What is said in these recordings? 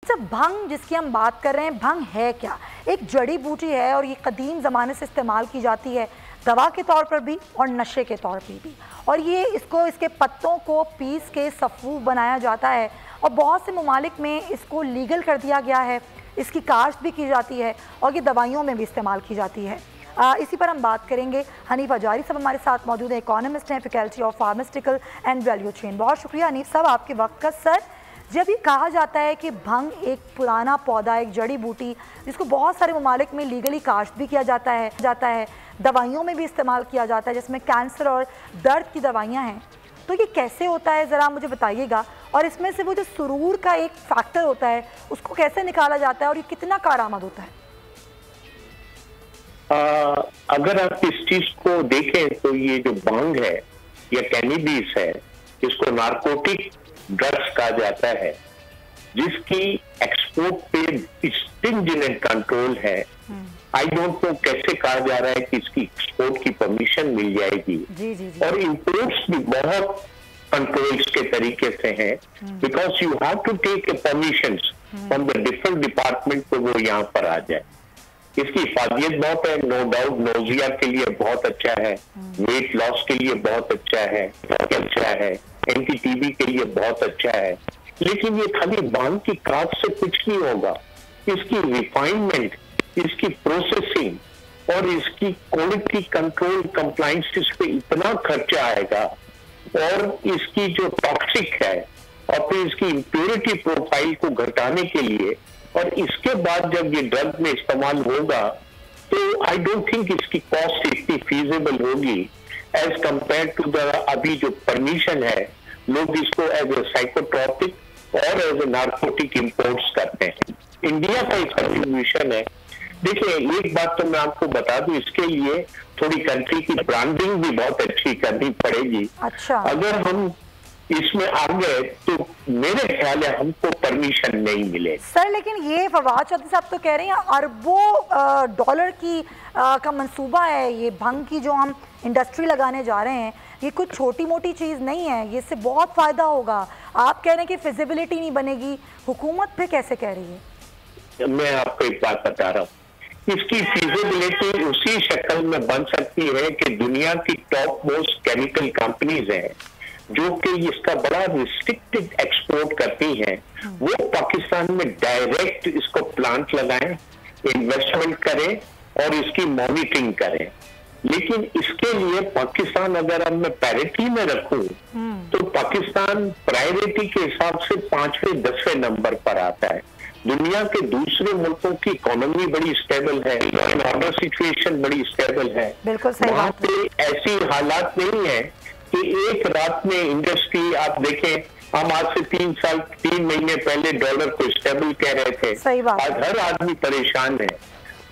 सब भंग जिसकी हम बात कर रहे हैं, भंग है क्या? एक जड़ी बूटी है और ये कदीम ज़माने से इस्तेमाल की जाती है दवा के तौर पर भी और नशे के तौर पर भी। और ये इसके पत्तों को पीस के सफ़ूफ बनाया जाता है और बहुत से ममालिक में इसको लीगल कर दिया गया है। इसकी काश्त भी की जाती है और ये दवाइयों में भी इस्तेमाल की जाती है। इसी पर हम बात करेंगे। हनीफ अजारी साहब हमारे साथ मौजूद हैं, इकोनॉमिस्ट हैं, faculty of pharmaceutical and value chain. बहुत शुक्रिया हनीफ साहब आपके वक्त का। सर, जब ये कहा जाता है कि भंग एक पुराना पौधा, एक जड़ी बूटी जिसको बहुत सारे ममालिक में लीगली काश्त भी किया जाता है, दवाइयों में भी इस्तेमाल किया जाता है, जिसमें कैंसर और दर्द की दवाइयाँ हैं, तो ये कैसे होता है ज़रा मुझे बताइएगा। और इसमें से वो जो सुरूर का एक फैक्टर होता है उसको कैसे निकाला जाता है और ये कितना कारआमद होता है? अगर आप इस चीज को देखें तो ये जो भंग है या कैनिबीस है, इसको नार्कोटिक ड्रग्स कहा जाता है, जिसकी एक्सपोर्ट पे स्ट्रिंजेंट कंट्रोल है। आई डोंट नो कैसे कहा जा रहा है कि इसकी एक्सपोर्ट की परमिशन मिल जाएगी। जी। और इंपोर्ट्स भी बहुत कंट्रोल्स के तरीके से हैं, because you have to take a permission from the different department तो वो यहाँ पर आ जाए। इसकी हिफाजियत बहुत है, नो डाउट। नोजिया के लिए बहुत अच्छा है, वेट लॉस के लिए बहुत अच्छा है, एंटी टीबी के लिए बहुत अच्छा है। लेकिन ये खाली भांग की काट से कुछ नहीं होगा। इसकी रिफाइनमेंट, इसकी प्रोसेसिंग और इसकी क्वालिटी कंट्रोल कंप्लायंस पे इतना खर्चा आएगा, और इसकी जो टॉक्सिक है और फिर इसकी इम्प्योरिटी प्रोफाइल को घटाने के लिए, और इसके बाद जब ये ड्रग में इस्तेमाल होगा तो आई डोंट थिंक इसकी कॉस्ट इतनी फीजेबल होगी एज कंपेयर टू द अभी जो परमिशन है। लोग इसको एज ए साइकोट्रॉपिक और एज ए नार्कोटिक इंपोर्ट्स करते हैं। इंडिया का एक कंट्रीब्यूशन है। देखिए, एक बात तो मैं आपको बता दूं, इसके लिए थोड़ी कंट्री की ब्रांडिंग भी बहुत अच्छी करनी पड़ेगी। अच्छा। अगर हम इसमें आ गए तो मेरे ख्याल है हमको परमिशन नहीं मिले। सर, लेकिन ये फवाद चौधरी साहब तो कह रहे हैं अरबों डॉलर की का मंसूबा है। ये भंग की जो हम इंडस्ट्री लगाने जा रहे हैं, ये कुछ छोटी मोटी चीज़ नहीं है, ये इससे बहुत फ़ायदा होगा। आप कह रहे हैं कि फिजिबिलिटी नहीं बनेगी, हुकूमत फिर कैसे कह रही है? मैं आपको एक बात बता रहा हूँ, इसकी फिजिबिलिटी उसी शक्ल में बन सकती है कि दुनिया की टॉप मोस्ट केमिकल कंपनीज हैं जो कि इसका बड़ा रिस्ट्रिक्टेड एक्सपोर्ट करती हैं, वो पाकिस्तान में डायरेक्ट इसको प्लांट लगाएं, इन्वेस्टमेंट करें और इसकी मॉनिटरिंग करें। लेकिन इसके लिए पाकिस्तान अगर अब मैं पैरिटी में रखूं तो पाकिस्तान प्रायोरिटी के हिसाब से 5वें 10वें नंबर पर आता है। दुनिया के दूसरे मुल्कों की इकोनॉमी बड़ी स्टेबल है, ऑर्डर सिचुएशन बड़ी स्टेबल है। बिल्कुल सही वहां बात पे ऐसी हालात नहीं है कि एक रात में इंडस्ट्री, आप देखें, हम आज से 3 महीने पहले डॉलर को स्टेबल कह रहे थे, सही बात। आज हर आदमी परेशान है।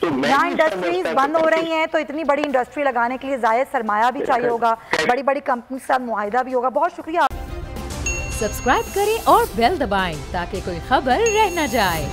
तो यहाँ इंडस्ट्रीज बंद हो रही हैं, तो इतनी बड़ी इंडस्ट्री लगाने के लिए जायद सरमाया भी चाहिए होगा, बड़ी बड़ी कंपनी के साथ मुआहिदा भी होगा। बहुत शुक्रिया। सब्सक्राइब करें और बेल दबाएं ताकि कोई खबर रह न जाए।